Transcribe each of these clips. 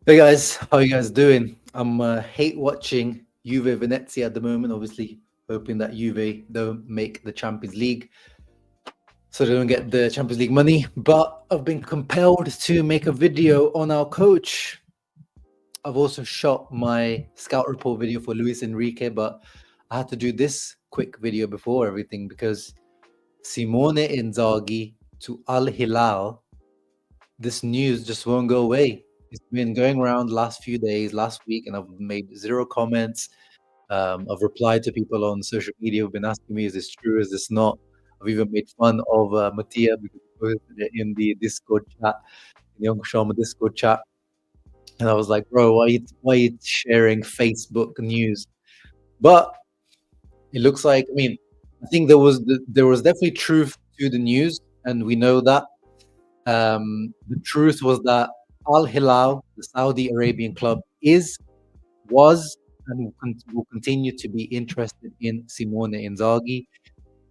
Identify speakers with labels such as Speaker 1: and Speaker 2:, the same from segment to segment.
Speaker 1: Hey guys, how you guys doing? I'm hate watching Juve Venezia at the moment. Obviously, hoping that Juve don't make the Champions League, so they don't get the Champions League money. But I've been compelled to make a video on our coach. I've also shot my scout report video for Luis Enrique, but I had to do this quick video before everything because Simone Inzaghi to Al Hilal, this news just won't go away. It's been going around last few days, last week, and I've made zero comments. I've replied to people on social media who've been asking me, "Is this true? Is this not?" I've even made fun of Mattia because he posted it in the Discord chat, in the Uncle Shama Discord chat, and I was like, "Bro, why are you sharing Facebook news?" But it looks like, I mean, I think there was definitely truth to the news, and we know that. The truth was that Al Hilal, the Saudi Arabian club, was, and will continue to be interested in Simone Inzaghi.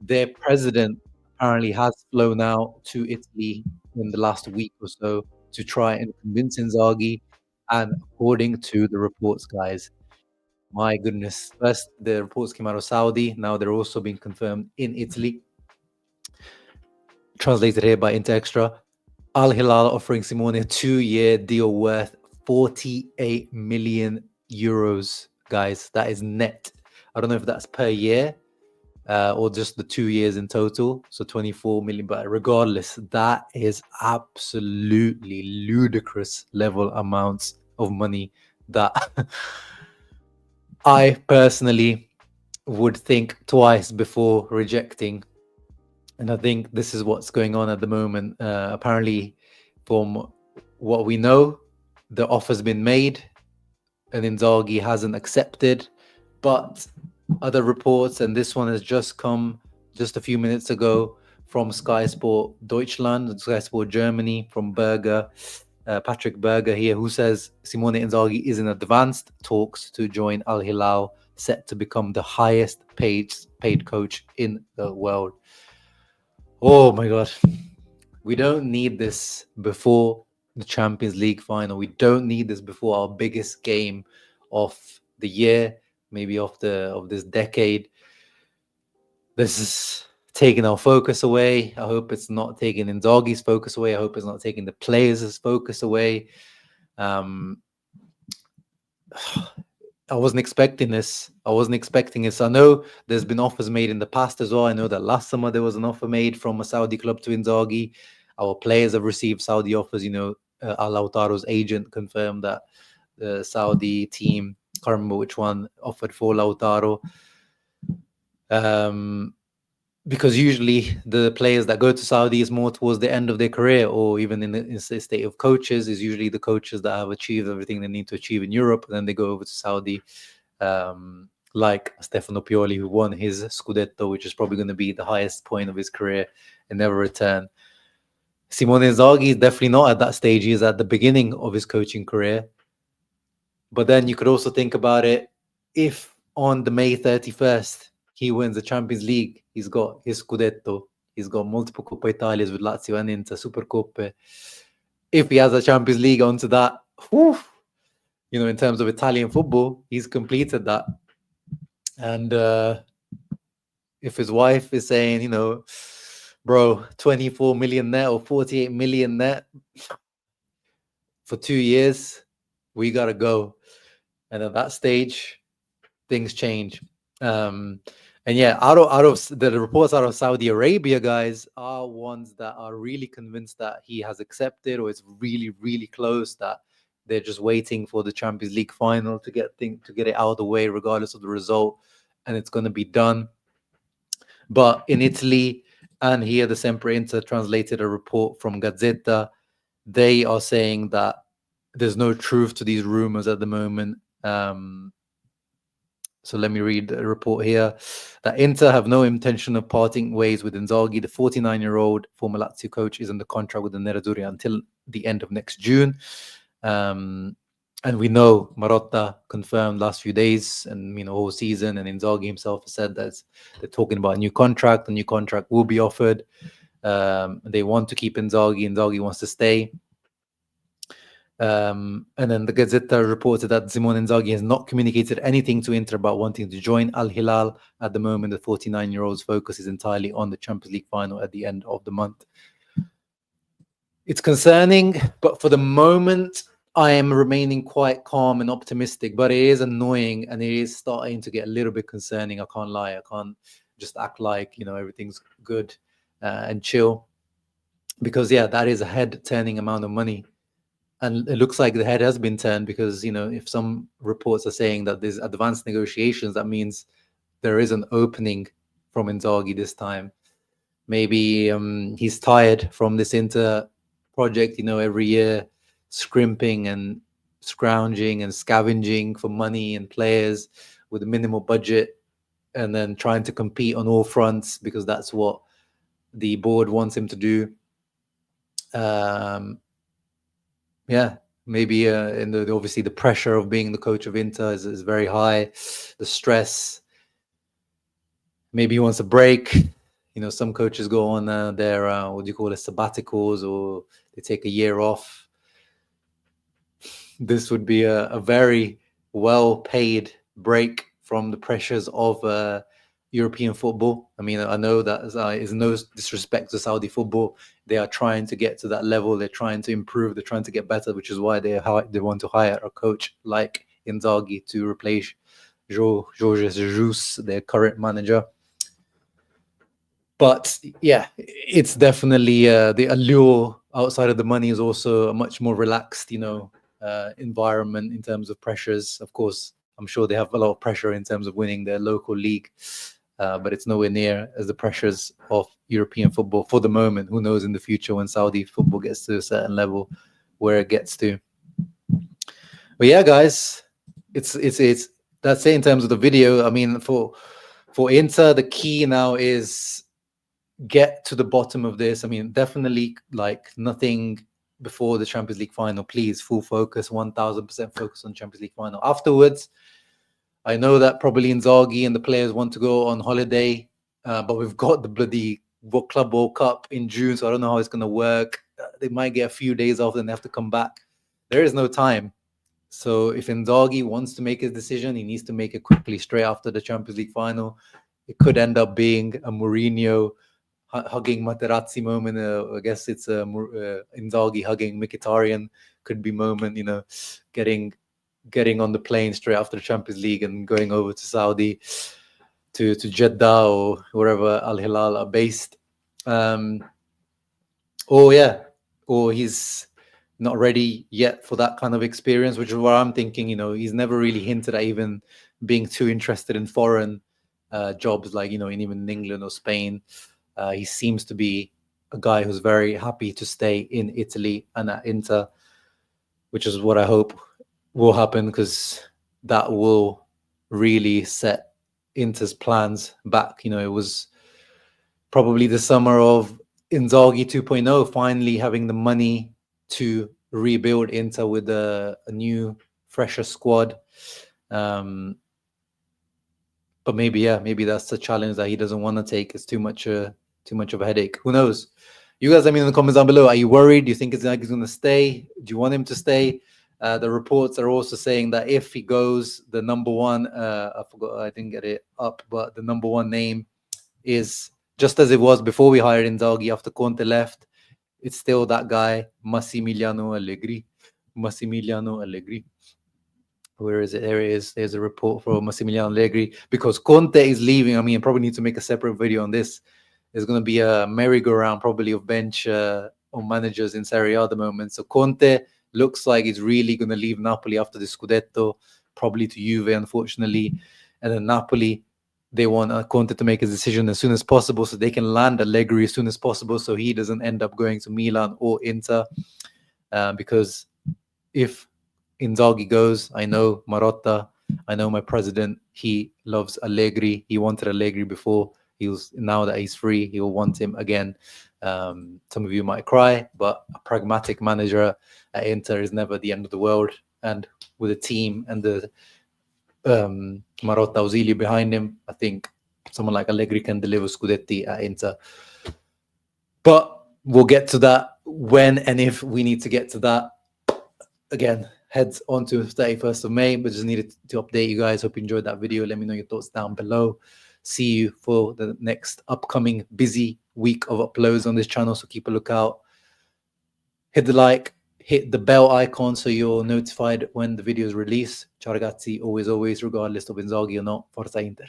Speaker 1: Their president apparently has flown out to Italy in the last week or so to try and convince Inzaghi. And according to the reports, guys, my goodness, first the reports came out of Saudi, now they're also being confirmed in Italy. Translated here by Inter Extra. Al Hilal offering Simone a 2-year deal worth 48 million euros, guys. That is net. I don't know if that's per year or just the 2 years in total. So 24 million. But regardless, that is absolutely ludicrous level amounts of money that I personally would think twice before rejecting. And I think this is what's going on at the moment. Apparently, from what we know, the offer's been made and Inzaghi hasn't accepted. But other reports, and this one has just come just a few minutes ago from Sky Sport Deutschland, Sky Sport Germany, from Berger, Patrick Berger here, who says Simone Inzaghi is in advanced talks to join Al Hilal, set to become the highest paid coach in the world. Oh my god. We don't need this before the Champions League final. We don't need this before our biggest game of the year, maybe of this decade. This is taking our focus away. I hope it's not taking Inzaghi's focus away. I hope it's not taking the players' focus away. Um, I wasn't expecting this. I wasn't expecting this. I know there's been offers made in the past as well. I know that last summer there was an offer made from a Saudi club to Inzaghi. Our players have received Saudi offers. Al Lautaro's agent confirmed that the Saudi team, can't remember which one, offered for Lautaro. Um, because usually the players that go to Saudi is more towards the end of their career, or even in the state of coaches, is usually the coaches that have achieved everything they need to achieve in Europe, and then they go over to Saudi, like Stefano Pioli, who won his Scudetto, which is probably going to be the highest point of his career and never return. Simone Inzaghi is definitely not at that stage. He is at the beginning of his coaching career. But then you could also think about it, if on the May 31st he wins the Champions League, he's got his Scudetto, he's got multiple Coppa Italias with Lazio and Inter, Supercoppe. If he has a Champions League onto that, whew, in terms of Italian football, he's completed that. And if his wife is saying, bro, 24 million net or 48 million net for 2 years, we got to go. And at that stage, things change. And yeah, out of the reports out of Saudi Arabia, guys, are ones that are really convinced that he has accepted, or it's really, really close, that they're just waiting for the Champions League final to get it out of the way, regardless of the result, and it's going to be done. But in Italy and here, the Sempre Inter translated a report from Gazzetta. They are saying that there's no truth to these rumors at the moment. So let me read the report here. That Inter have no intention of parting ways with Inzaghi. The 49-year-old former Lazio coach is under contract with the Nerazzurri until the end of next June. And we know Marotta confirmed last few days and whole season, and Inzaghi himself has said that they're talking about a new contract. A new contract will be offered. They want to keep Inzaghi. Inzaghi wants to stay. And then the Gazzetta reported that Simone Inzaghi has not communicated anything to Inter about wanting to join Al Hilal. At the moment, the 49-year-old's focus is entirely on the Champions League final at the end of the month. It's concerning, but for the moment, I am remaining quite calm and optimistic. But it is annoying, and it is starting to get a little bit concerning. I can't lie. I can't just act like everything's good and chill, because that is a head-turning amount of money. And it looks like the head has been turned, because if some reports are saying that there's advanced negotiations, that means there is an opening from Inzaghi this time. Maybe he's tired from this Inter project, every year scrimping and scrounging and scavenging for money and players with a minimal budget, and then trying to compete on all fronts because that's what the board wants him to do. Maybe in obviously the pressure of being the coach of Inter is very high, the stress. Maybe he wants a break. Some coaches go on their what do you call it, sabbaticals, or they take a year off. This would be a very well-paid break from the pressures of European football. I mean, I know that is no disrespect to Saudi football. They are trying to get to that level. They're trying to improve. They're trying to get better, which is why they want to hire a coach like Inzaghi to replace Jorge Jesus, their current manager. But it's definitely the allure outside of the money is also a much more relaxed, environment in terms of pressures. Of course, I'm sure they have a lot of pressure in terms of winning their local league, but it's nowhere near as the pressures of European football for the moment. Who knows in the future when Saudi football gets to a certain level where it gets to. But yeah, guys, it's that's it in terms of the video. I mean, for Inter, the key now is get to the bottom of this. I mean, definitely like nothing before the Champions League final. Please, full focus, 1000% focus on Champions League final. Afterwards, I know that probably Inzaghi and the players want to go on holiday, but we've got the bloody Club World Cup in June, so I don't know how it's going to work. They might get a few days off, then they have to come back. There is no time. So if Inzaghi wants to make his decision, he needs to make it quickly, straight after the Champions League final. It could end up being a Mourinho hugging Materazzi moment. I guess it's Inzaghi hugging Mkhitaryan could be moment. Getting on the plane straight after the Champions League and going over to Saudi, to Jeddah or wherever Al Hilal are based. Or he's not ready yet for that kind of experience, which is what I'm thinking. He's never really hinted at even being too interested in foreign jobs, like in even England or Spain. He seems to be a guy who's very happy to stay in Italy and at Inter, which is what I hope will happen, because that will really set Inter's plans back. It was probably the summer of Inzaghi 2.0, finally having the money to rebuild Inter with a new, fresher squad. But maybe that's the challenge that he doesn't want to take. It's too much of a headache. Who knows? You guys, let me know in the comments down below. Are you worried? Do you think Inzaghi's going to stay? Do you want him to stay? The reports are also saying that if he goes, the number one, I forgot, I didn't get it up, but the number one name is, just as it was before we hired Inzaghi after Conte left, it's still that guy, Massimiliano Allegri. Where is it? There it is. There's a report for Massimiliano Allegri, because Conte is leaving. I mean, I probably need to make a separate video on this. There's going to be a merry-go-round probably of bench on managers in Serie A at the moment. So Conte looks like he's really going to leave Napoli after the Scudetto, probably to Juve, unfortunately. And then Napoli, they want Conte to make a decision as soon as possible so they can land Allegri as soon as possible, so he doesn't end up going to Milan or Inter. Because if Inzaghi goes, I know Marotta, I know my president, he loves Allegri. He wanted Allegri before. Now that he's free, he will want him again. Some of you might cry, but a pragmatic manager at Inter is never the end of the world. And with a team and the Marotta Ozili behind him, I think someone like Allegri can deliver Scudetti at Inter. But we'll get to that when and if we need to get to that. again, heads on to 31st of May, but just needed to update you guys. Hope you enjoyed that video. Let me know your thoughts down below. See you for the next upcoming busy week of uploads on this channel, so keep a lookout. Hit the like, hit the bell icon so you're notified when the video is released. Ciao ragazzi, always, regardless of Inzaghi or not, Forza Inter.